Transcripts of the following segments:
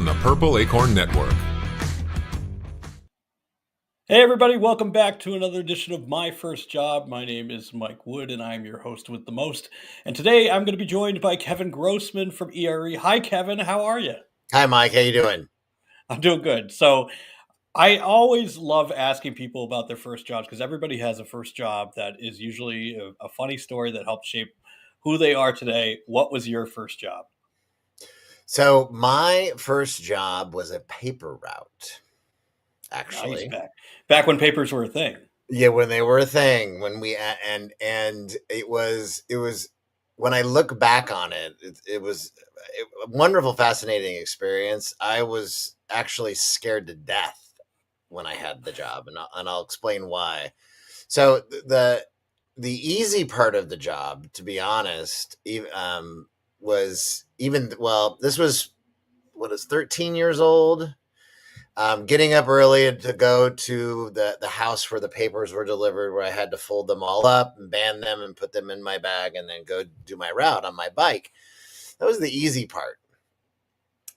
on the Purple Acorn Network. Hey everybody, welcome back to another edition of My First Job. My name is Mike Wood and I'm your host with the most. And today I'm going to be joined by Kevin Grossman from ERE. Hi Kevin, how are you? Hi Mike, how you doing? I'm doing good. So I always love asking people about their first jobs because everybody has a first job that is usually a funny story that helps shape who they are today. What was your first job? So my first job was a paper route, Nice. actually. Back when papers were a thing. Yeah, when they were a thing, when we and it was when I look back on it, it was a wonderful, fascinating experience. I was actually scared to death when I had the job, and I'll explain why. So the easy part of the job, to be honest, was this was what is 13 years old. Getting up early to go to the house where the papers were delivered, where I had to fold them all up and band them and put them in my bag and then go do my route on my bike. That was the easy part.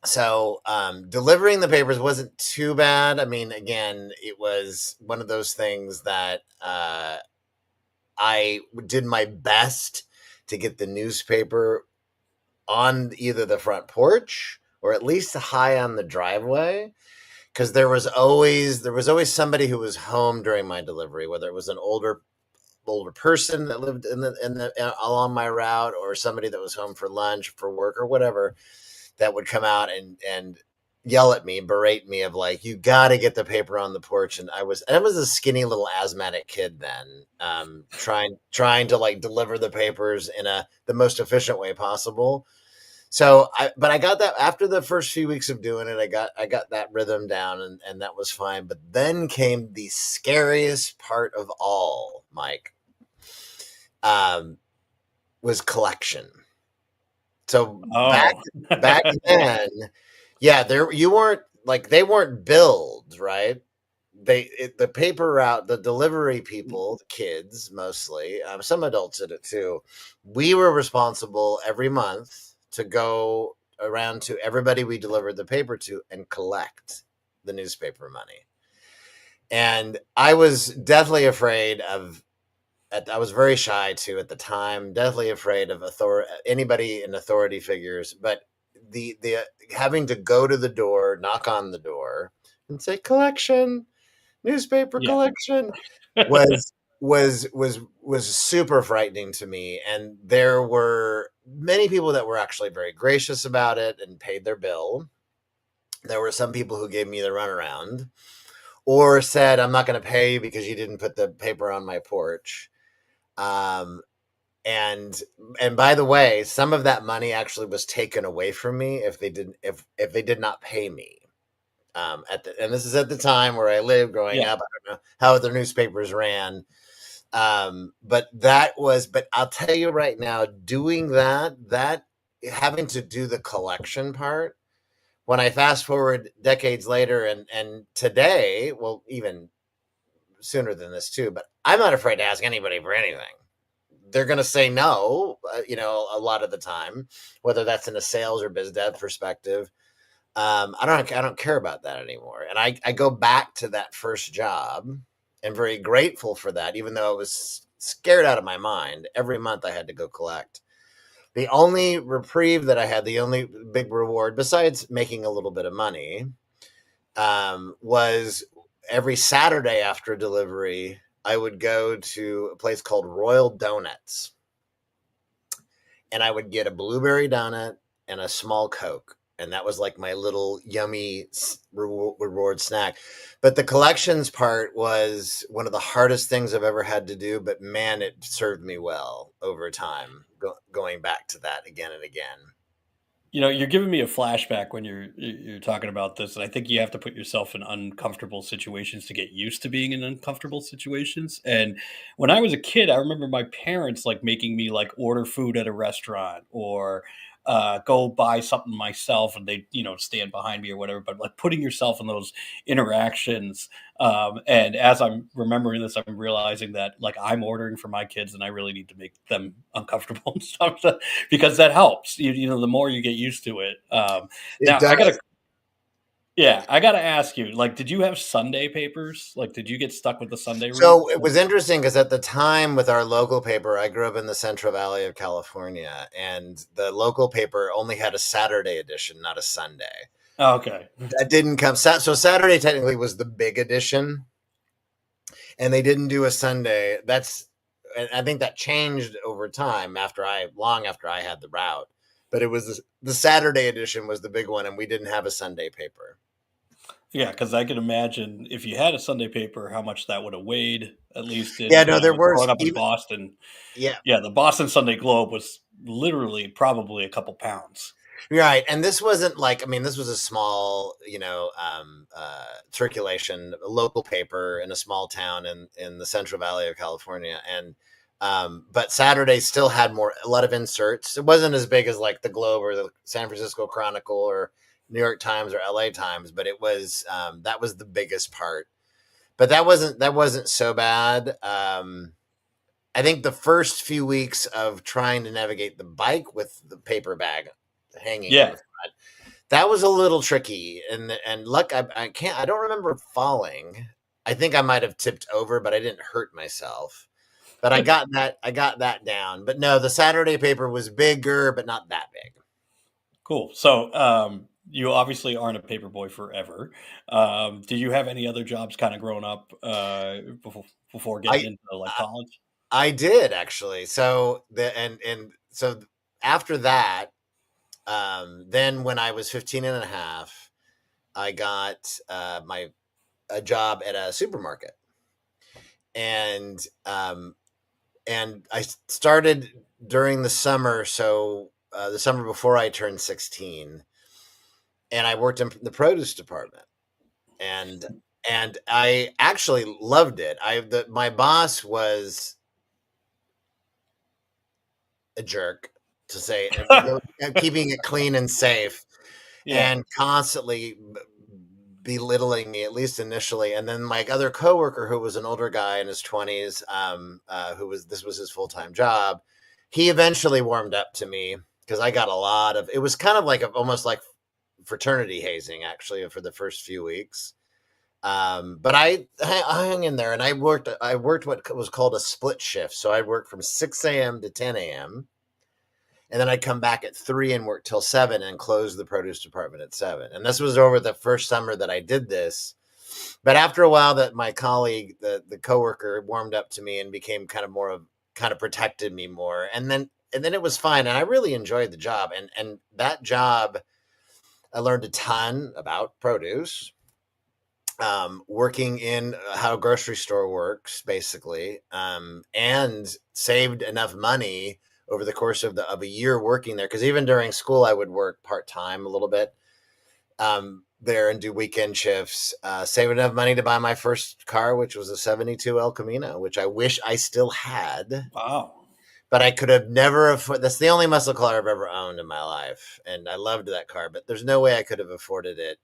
So delivering the papers wasn't too bad. I mean, again, it was one of those things that I did my best to get the newspaper on either the front porch or at least high on the driveway, because there was always somebody who was home during my delivery, whether it was an older person that lived along my route, or somebody that was home for lunch, for work, or whatever, that would come out and yell at me, berate me of like, you got to get the paper on the porch. And I was a skinny little asthmatic kid then, trying to like deliver the papers in the most efficient way possible. So I got that after the first few weeks of doing it. I got that rhythm down, and that was fine. But then came the scariest part of all, Mike, was collection. So back then, yeah, they weren't billed, right? The paper route, the delivery people, the kids mostly, some adults did it too. We were responsible every month to go around to everybody we delivered the paper to and collect the newspaper money. And I was deathly afraid of. I was very shy too at the time. Deathly afraid of anybody in authority figures, but the having to go to the door, knock on the door, and say collection. Newspaper collection was super frightening to me, and there were many people that were actually very gracious about it and paid their bill. There were some people who gave me the runaround or said, I'm not going to pay you because you didn't put the paper on my porch. And by the way, some of that money actually was taken away from me if they did not pay me. And this is at the time where I lived growing up. I don't know how other newspapers ran. But I'll tell you right now, doing that having to do the collection part, when I fast forward decades later and today, well, even sooner than this too, but I'm not afraid to ask anybody for anything. They're going to say no, a lot of the time, whether that's in a sales or biz dev perspective. I don't care about that anymore. And I go back to that first job and very grateful for that, even though I was scared out of my mind. Every month I had to go collect. The only reprieve that I had, the only big reward, besides making a little bit of money, was every Saturday after delivery, I would go to a place called Royal Donuts. And I would get a blueberry donut and a small Coke. And that was like my little yummy reward snack. But the collections part was one of the hardest things I've ever had to do. But man, it served me well over time, going back to that again and again. You're giving me a flashback when you're talking about this, and I think you have to put yourself in uncomfortable situations to get used to being in uncomfortable situations. And when I was a kid, I remember my parents like making me like order food at a restaurant or go buy something myself, and they stand behind me or whatever. But like putting yourself in those interactions, and as I'm remembering this, I'm realizing that like I'm ordering for my kids, and I really need to make them uncomfortable and stuff because that helps. The more you get used to it. It Now does. Yeah, I gotta ask you, like, did you have Sunday papers? Like, did you get stuck with the Sunday read? So it was interesting because at the time with our local paper, I grew up in the Central Valley of California, and the local paper only had a Saturday edition, not a Sunday. Oh, okay. That didn't come. So Saturday technically was the big edition, and they didn't do a Sunday. And I think that changed over time long after I had the route. But it was the Saturday edition was the big one, and we didn't have a Sunday paper. Yeah, because I can imagine if you had a Sunday paper, how much that would have weighed, at least Yeah, in, no, there growing was up in even Boston. yeah, Yeah, the Boston Sunday Globe was literally probably a couple pounds. right. And this wasn't like, I mean, this was a small, circulation, a local paper in a small town in the Central Valley of California, and but Saturday still had a lot of inserts. It wasn't as big as like the Globe or the San Francisco Chronicle or New York Times or LA Times, but it was that was the biggest part. But that wasn't so bad. I think the first few weeks of trying to navigate the bike with the paper bag hanging on Yeah. the front, that was a little tricky. And luck, I don't remember falling. I think I might have tipped over, but I didn't hurt myself. But I got that down. But no, the Saturday paper was bigger, but not that big. Cool. So, you obviously aren't a paperboy forever. Did you have any other jobs kind of growing up before getting I into like I, college? I did actually. So after that, then when I was 15 and a half, I got my a job at a supermarket, and I started during the summer, so the summer before I turned 16, and I worked in the produce department, and I actually loved it. My boss was a jerk, to say, keeping it clean and safe, Yeah. and constantly belittling me, at least initially. And then my other coworker, who was an older guy in his 20s, who was this was his full-time job, he eventually warmed up to me because I got a lot of it. Was kind of like almost like fraternity hazing, actually, for the first few weeks. But I hung in there, and I worked what was called a split shift. So I worked from 6 a.m. to 10 a.m., and then I'd come back at 3 and work till 7 and close the produce department at 7. And this was over the first summer that I did this. But after a while, that my colleague, the coworker, warmed up to me and became kind of protected me more. And then it was fine, and I really enjoyed the job. And that job, I learned a ton about produce, working in how a grocery store works, basically, and saved enough money over the course of a year working there. Because even during school, I would work part time a little bit there and do weekend shifts. Save enough money to buy my first car, which was a '72 El Camino, which I wish I still had. Wow. But I could have never afforded. That's the only muscle car I've ever owned in my life, and I loved that car. But there's no way I could have afforded it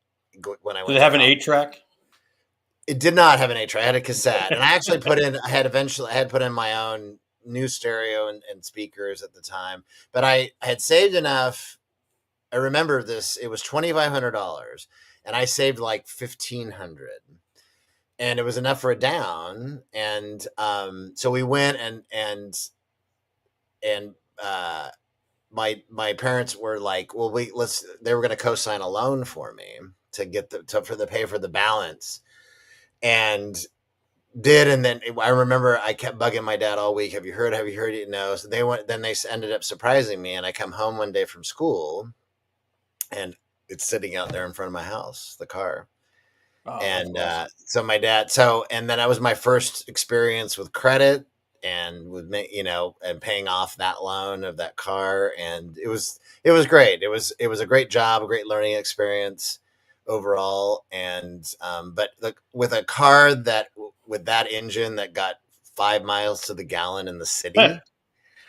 when I Did went it to have an college. 8 track? It did not have an 8 track. I had a cassette, and I had put in my own new stereo and speakers at the time. But I had saved enough. I remember this. It was $2,500, and I saved like 1,500, and it was enough for a down. And so we went, and my parents were like, well, they were going to co-sign a loan for me to get for the pay for the balance, and did. And then I remember I kept bugging my dad all week. Have you heard? Have you heard it? No. So they ended up surprising me. And I come home one day from school, and it's sitting out there in front of my house, the car. Oh, that's And awesome. and then that was my first experience with credit, and with me, and paying off that loan of that car. And it was great. It was a great job, a great learning experience overall. And but with a car with that engine that got 5 miles to the gallon in the city,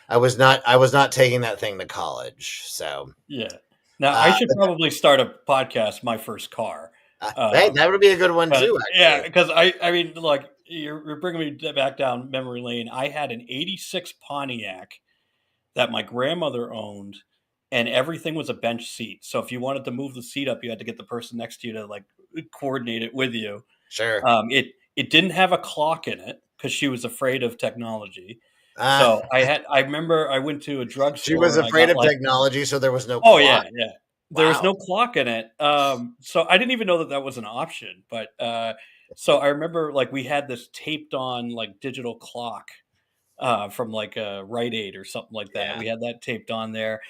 I was not taking that thing to college. So Yeah. Now I uh, should probably start a podcast, My First Car. hey, that would be a good one But too, yeah, actually. because I mean, like you're bringing me back down memory lane. I had an '86 Pontiac that my grandmother owned, and everything was a bench seat. So if you wanted to move the seat up, you had to get the person next to you to like coordinate it with you. Sure. It didn't have a clock in it because she was afraid of technology. Uh, So I remember I went to a she drugstore was and I afraid got of like, technology, so there was no oh clock. yeah, yeah. There was Wow. no clock in it. So I didn't even know that that was an option. But so I remember like we had this taped on like digital clock from like a Rite Aid or something like that. Yeah. We had that taped on there,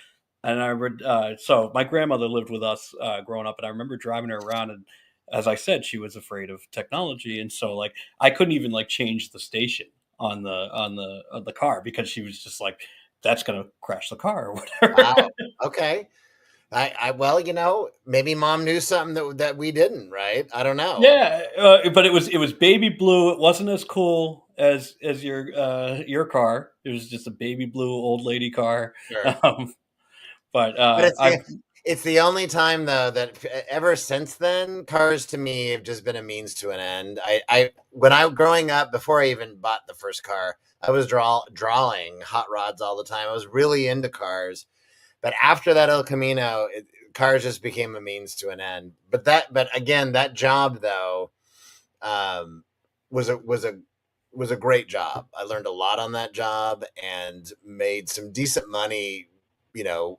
and I would. So my grandmother lived with us growing up, and I remember driving her around. And as I said, she was afraid of technology, and so like I couldn't even like change the station on the car because she was just like, "That's gonna crash the car or whatever." Wow. Okay. Well, maybe mom knew something that we didn't, right? I don't know. Yeah, but it was baby blue. It wasn't as cool as your car. It was just a baby blue old lady car. Sure. Um, but But I've it's the only time though that ever since then, cars to me have just been a means to an end. I when I growing up, before I even bought the first car, I was drawing hot rods all the time. I was really into cars. But after that El Camino, cars just became a means to an end. But again, that job though, um, was a great job. I learned a lot on that job and made some decent money, you know,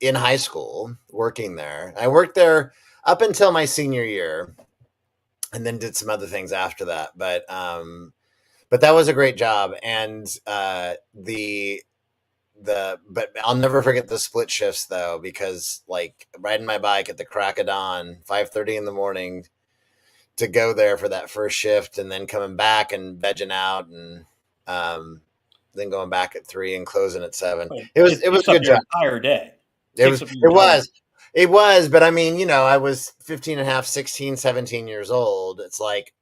in high school working there. I worked there up until my senior year, and then did some other things after that. But that was a great job, and but I'll never forget the split shifts though, because like riding my bike at the crack of dawn, 5:30 in the morning, to go there for that first shift, and then coming back and vegging out, and um, then going back at 3 and closing at 7. It It was takes a up good your job. entire day. It Takes was up your it entire was it was, but I mean, I was 15 and a half, 16, 17 years old. It's like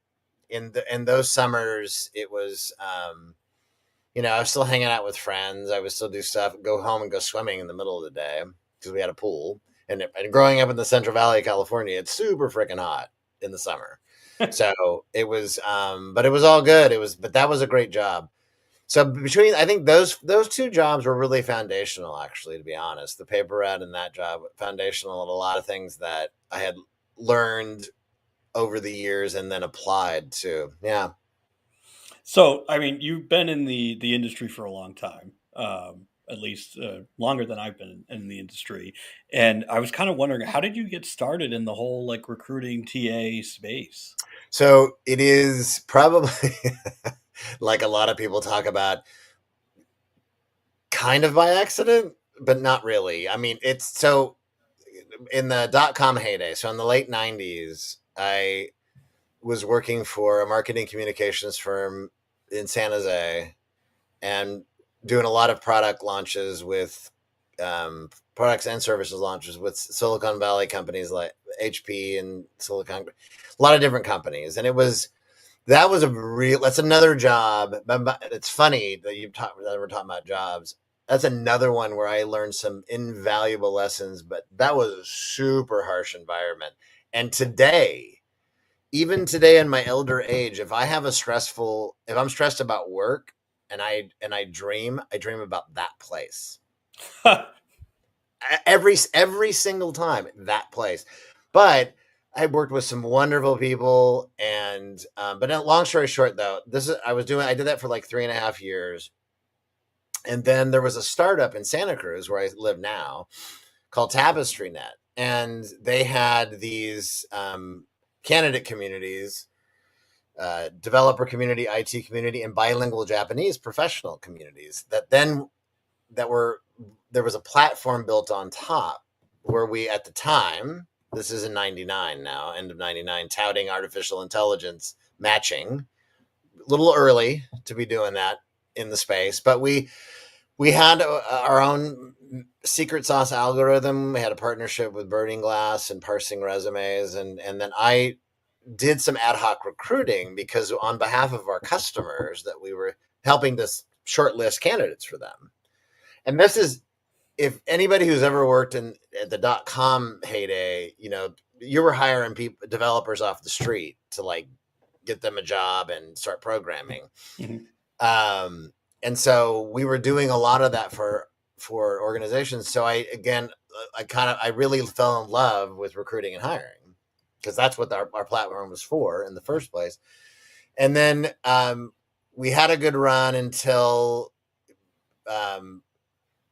in those summers, it was I was still hanging out with friends. I would still do stuff, go home and go swimming in the middle of the day because we had a pool. And growing up in the Central Valley of California, it's super freaking hot in the summer. day. So it was, but it was all good. But that was a great job. So I think those two jobs were really foundational, actually, to be honest. The paper route and that job, foundational in a lot of things that I had learned over the years and then applied to. Yeah. So, I mean, you've been in the industry for a long time, at least longer than I've been in the industry. And I was kind of wondering, how did you get started in the whole like recruiting TA space? So it is probably like a lot of people talk about, kind of by accident, but not really. I mean, it's so in the .com heyday. So in the late '90s, I was working for a marketing communications firm in San Jose, and doing a lot of product launches with products and services launches with Silicon Valley companies like HP and Silicon, a lot of different companies. And that's another job. But it's funny that that we're talking about jobs. That's another one where I learned some invaluable lessons, but that was a super harsh environment. And even today in my elder age, if I'm stressed about work, and I dream about that place. Every single time, that place. But I worked with some wonderful people, and but long story short, though, I did that for like 3.5 years, and then there was a startup in Santa Cruz where I live now called Tapestry Net, and they had these candidate communities, developer community, IT community, and bilingual Japanese professional communities. That were There was a platform built on top where we, at the time, this is in '99 now, end of '99, touting artificial intelligence matching. A little early to be doing that in the space, but we had our own secret sauce algorithm. We had a partnership with Burning Glass and parsing resumes, and then I did some ad hoc recruiting because on behalf of our customers that we were helping to shortlist candidates for them. And this is, if anybody who's ever worked in at the .com heyday, you were hiring people, developers off the street to like get them a job and start programming. Mhm. Um, and so we were doing a lot of that for organizations. So I really fell in love with recruiting and hiring because that's what our platform was for in the first place. And then we had a good run until um,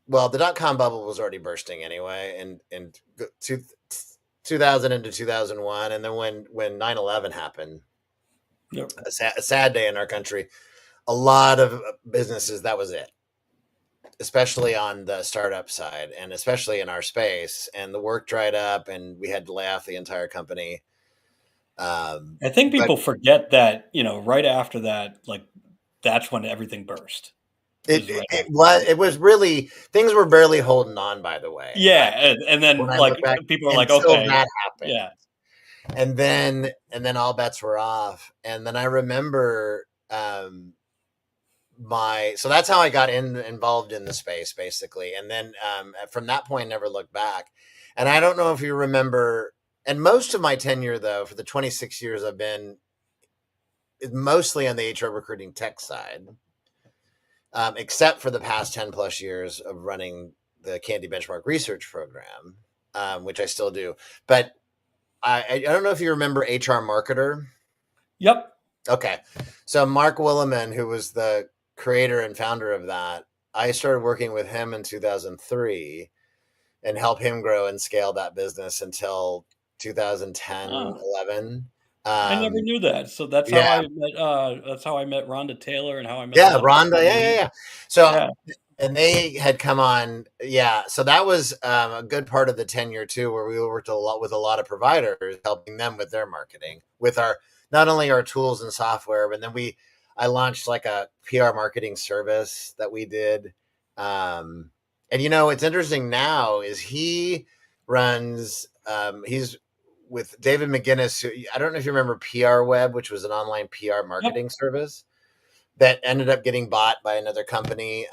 well, the dot-com bubble was already bursting anyway, and 2000 into 2001, and then when 9/11 happened, Yep. a sad day in our country. A lot of businesses, that was it, especially on the startup side, and especially in our space. And the work dried up, and we had to lay off the entire company. I think But people forget that, right after that, like, that's when everything burst, it, was it right it after was that. it was really, things were barely holding on. By the way, Yeah, and when then, I like, look back, people are like, until "Okay." that happened, Yeah. and then all bets were off. And then I remember my so that's how I got involved in the space basically. And then from that point, never looked back. And I don't know if you remember, and most of my tenure though, for the 26 years I've been, mostly on the HR recruiting tech side, except for the past 10 plus years of running the Candy Benchmark Research Program, which I still do. But I don't know if you remember HR Marketer. Yep. Okay. So Mark Williman, who was the creator and founder of that, I started working with him in 2003 and helped him grow and scale that business until 2010, Oh, 11. I never Um, knew that. So yeah, that's how I met Rhonda Taylor and how I met a yeah, lot of people Rhonda. in Yeah, yeah, the. yeah. So, Yeah. and they had come on. Yeah. So that was a good part of the tenure too, where we worked a lot with a lot of providers, helping them with their marketing, with our, not only our tools and software, but then I launched like a PR marketing service that we did. And it's interesting now is he's with David McGinnis. I don't know if you remember PR Web, which was an online PR Yep. marketing service that ended up getting bought by another company.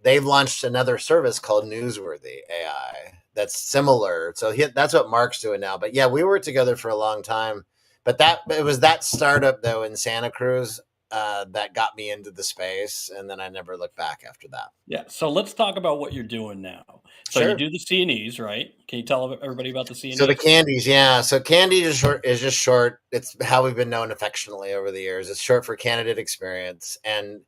They've launched another service called Newsworthy AI that's similar. So that's what Mark's doing now. But yeah, we worked together for a long time. But it was that startup though in Santa Cruz that got me into the space, and then I never looked back after that. Yeah, so let's talk about what you're doing now. So you Sure. do the C&Es, right? Can you tell everybody about the So the C&Es? candies, yeah. So candy is short. Is just short. It's how we've been known affectionately over the years. It's short for candidate experience, and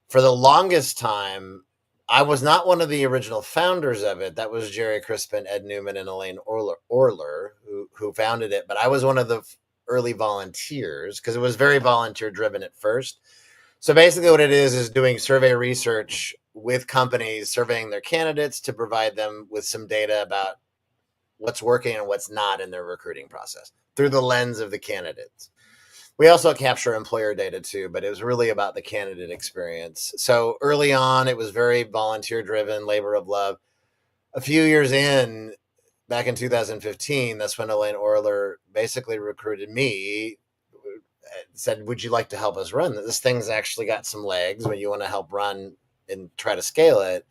for the longest time, I was not one of the original founders of it. That was Jerry Crispin, Ed Newman, and Elaine Orler who founded it. But I was one of the early volunteers because it was very volunteer driven at first. So basically, what it is doing survey research with companies, surveying their candidates to provide them with some data about what's working and what's not in their recruiting process through the lens of the candidates. We also capture employer data too, but it was really about the candidate experience. So early on, it was very volunteer driven, labor of love. A few years in, back in 2015, that's when Elaine Orler basically recruited me, said, "Would you like to help us run this? Thing's actually got some legs when you want to help run and try to scale it."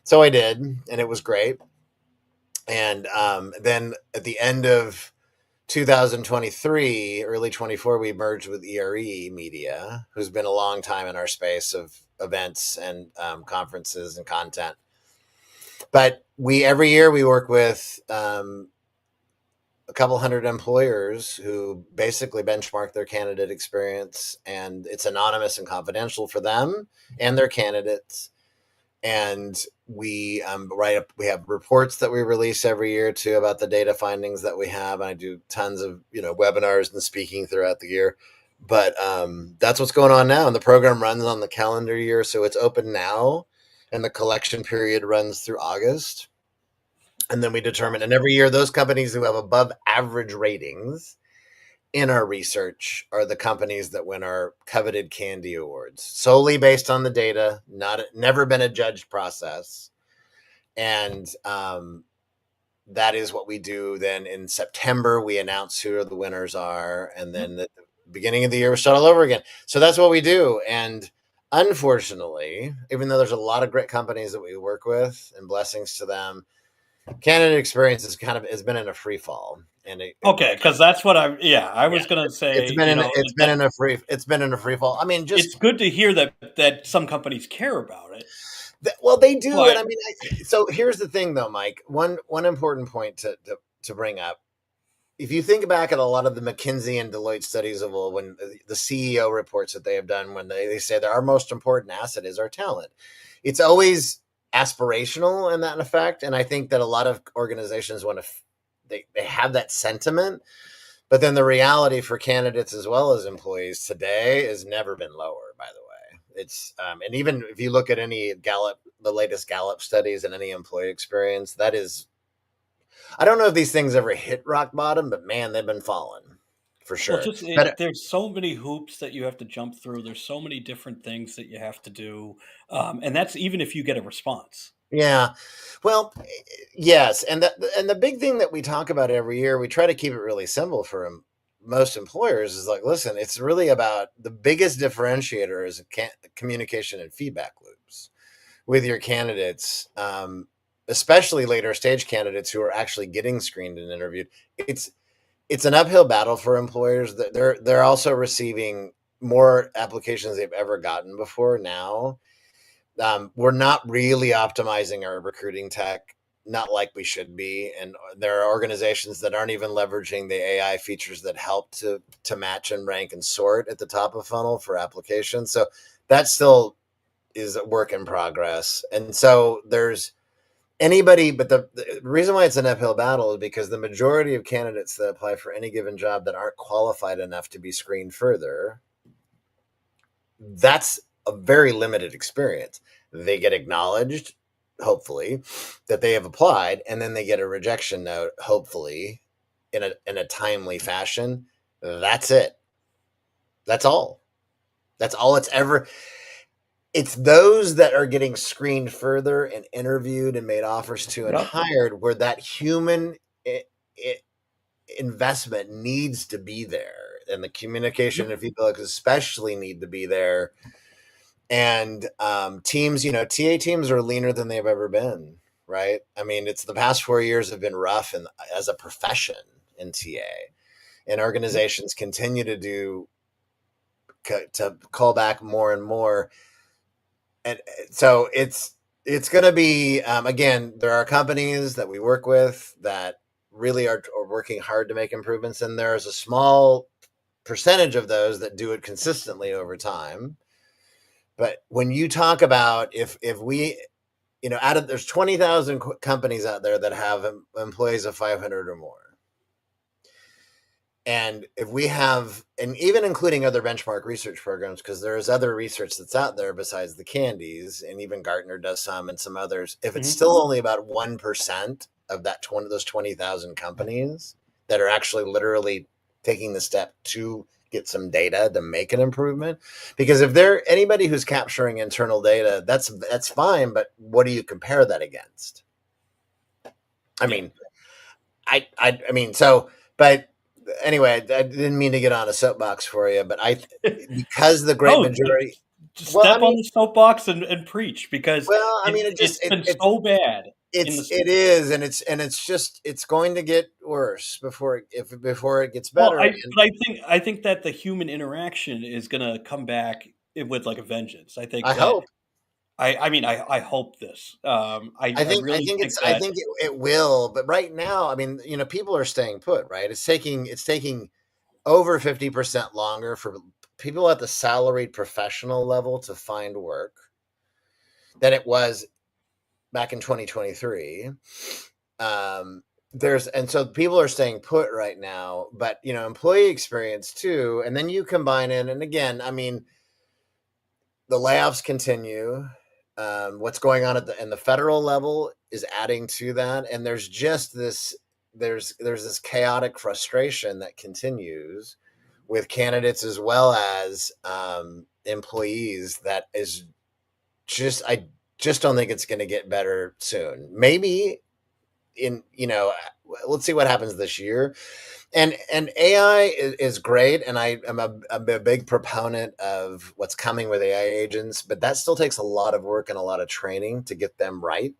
So I did, and it was great. And then at the end of 2023, early 24, we merged with ERE Media, who's been a long time in our space of events and conferences and content. But every year we work with a couple hundred employers who basically benchmark their candidate experience, and it's anonymous and confidential for them and their candidates. And we write up, we have reports that we release every year too about the data findings that we have. And I do tons of webinars and speaking throughout the year. But that's what's going on now, and the program runs on the calendar year, so it's open now, and the collection period runs through August. And then we determine, and every year those companies who have above average ratings in our research are the companies that win our coveted candy awards, solely based on the data, not never been a judged process. And that is what we do. Then in September we announce who the winners are, and Yep. then the beginning of the year we start all over again. So that's what we do. And unfortunately, even though there's a lot of great companies that we work with, and blessings to them, candidate experience is has been in a free fall. And Okay, because that's what I yeah, was gonna it's say, been in a free fall. I mean, just it's good to hear that some companies care about it. Well, they do, and But I mean, so here's the thing, though, Mike. One important point to bring up. If you think back at a lot of the McKinsey and Deloitte studies of old, when the CEO reports that they have done, when they say that our most important asset is our talent, it's always aspirational in that effect. And I think that a lot of organizations want to, they have that sentiment, but then the reality for candidates as well as employees today has never been lower, by the way. It's, and even if you look at any Gallup, the latest Gallup studies and any employee experience, that is, I don't know if these things ever hit rock bottom, but man, they've been falling for well, sure. just But there's so many hoops that you have to jump through. There's so many different things that you have to do, and that's even if you get a response. yeah, well, yes, and the big thing that we talk about every year, we try to keep it really simple for most employers is like, listen, it's really about the biggest differentiator is communication and feedback loops with your candidates, especially later stage candidates who are actually getting screened and interviewed. It's it's an uphill battle for employers. That they're also receiving more applications they've ever gotten before now. We're not really optimizing our recruiting tech, not like we should be, and there are organizations that aren't even leveraging the AI features that help to match and rank and sort at the top of funnel for applications. So that still is a work in progress, and so there's anybody, but the reason why it's an uphill battle is because the majority of candidates that apply for any given job that aren't qualified enough to be screened further, that's a very limited experience. They get acknowledged, hopefully, that they have applied, and then they get a rejection note, hopefully, in a timely fashion. That's it. That's all. That's all it's ever. It's those that are getting screened further and interviewed and made offers to and Yep. hired where that human I I investment needs to be there, and the Yep. communication and feedback especially need to be there. And teams, TA teams are leaner than they've ever been, right? I mean, it's the past 4 years have been rough, and as a profession in TA, and Yep. organizations continue to to call back more and more. And so it's going to be, again, there are companies that we work with that really are working hard to make improvements, and there's a small percentage of those that do it consistently over time. But when you talk about, if we, out of, there's 20,000 companies out there that have employees of 500 or more, and if we have, and even including other benchmark research programs, because there's other research that's out there besides the candies, and even Gartner does some and some others, if it's Mhm. still only about 1% of that 20, those 20,000 companies that are actually literally taking the step to get some data to make an improvement. Because if there anybody who's capturing internal data, that's fine, but what do you compare that against? I Yeah. mean, I mean, so, but anyway, I didn't mean to get on a soapbox for you, but because the great No, majority, just well, I step on mean, the soapbox and preach because it just it's been so bad in the it is, and it's just it's going to get worse before it gets well, better. And I think that the human interaction is gonna come back with, like, a vengeance. I I think that hope, I mean, I hope this. I I really think think I that think it will, but right now, I mean, people are staying put, right? It's taking over 50% longer for people at the salaried professional level to find work than it was back in 2023. Um, and so people are staying put right now, but employee experience too. And then you combine in, and again, I mean, the layoffs continue. What's going on in the federal level is adding to that, and there's just this there's this chaotic frustration that continues with candidates as well as employees. That is just I just don't think it's going to get better soon. Maybe in let's see what happens this year. And AI is great, and I'm a big proponent of what's coming with AI agents, but that still takes a lot of work and a lot of training to get them right.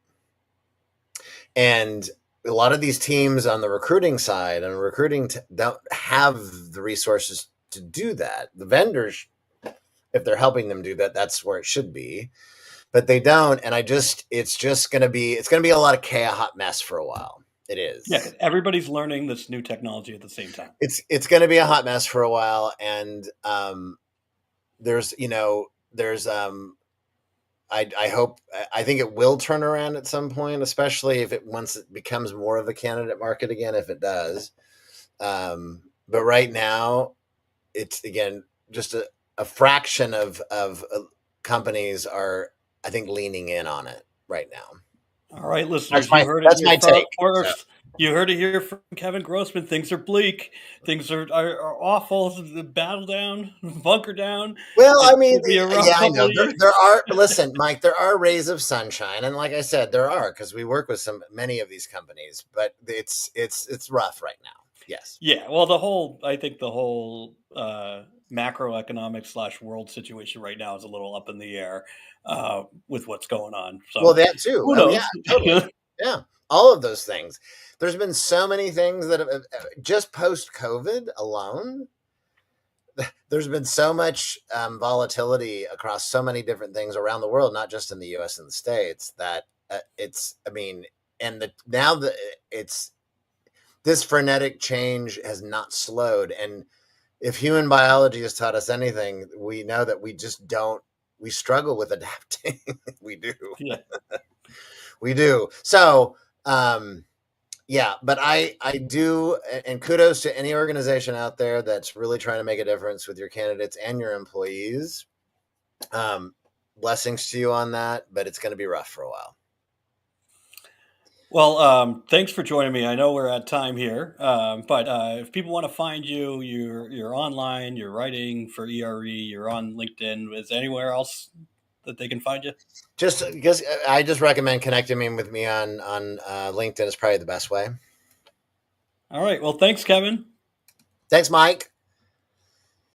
And a lot of these teams on the recruiting side and don't have the resources to do that. The vendors, if they're helping them do that, that's where it should be. but they don't. And it's going to be a lot of chaos, hot mess for a while. It Yeah, is. 'cause everybody's learning this new technology at the same time. It's going to be a hot mess for a while, and there's there's I hope I think it will turn around at some point, especially if it once it becomes more of a candidate market again. If it does, but right now it's again just a fraction of companies are I think leaning in on it right now. All right, listeners, you heard it That's here my take. So. first. You heard it here from Kevin Grossman. Things are bleak. Things are awful. The battle down, bunker down. Well, I It's mean, going to be a rough yeah, I couple know of years. there are. Listen, Mike, there are rays of sunshine, and like I said, there are because we work with many of these companies, but it's rough right now. Yes. Yeah, well, I think the whole macroeconomic slash world situation right now is a little up in the air with what's going on. Well, So that too. who Oh yeah, knows? totally. Yeah, all of those things. There's been so many things that have just post COVID alone. There's been so much volatility across so many different things around the world, not just in the U.S. and the states. That it's. I mean, and now that it's this frenetic change has not slowed. And if human biology has taught us anything, we know that we just don't. We struggle with adapting. We do. Yeah. We do. So, yeah, but I do, and kudos to any organization out there that's really trying to make a difference with your candidates and your employees. Um, Blessings to you on that, but it's going to be rough for a while. Well, thanks for joining me. I know we're at time here, but if people want to find you, you're online, you're writing for ERE, you're on LinkedIn. Is there anywhere else that they can find you? Just because I just recommend connecting me with me on LinkedIn is probably the best way. All right. Well, thanks, Kevin. Thanks, Mike.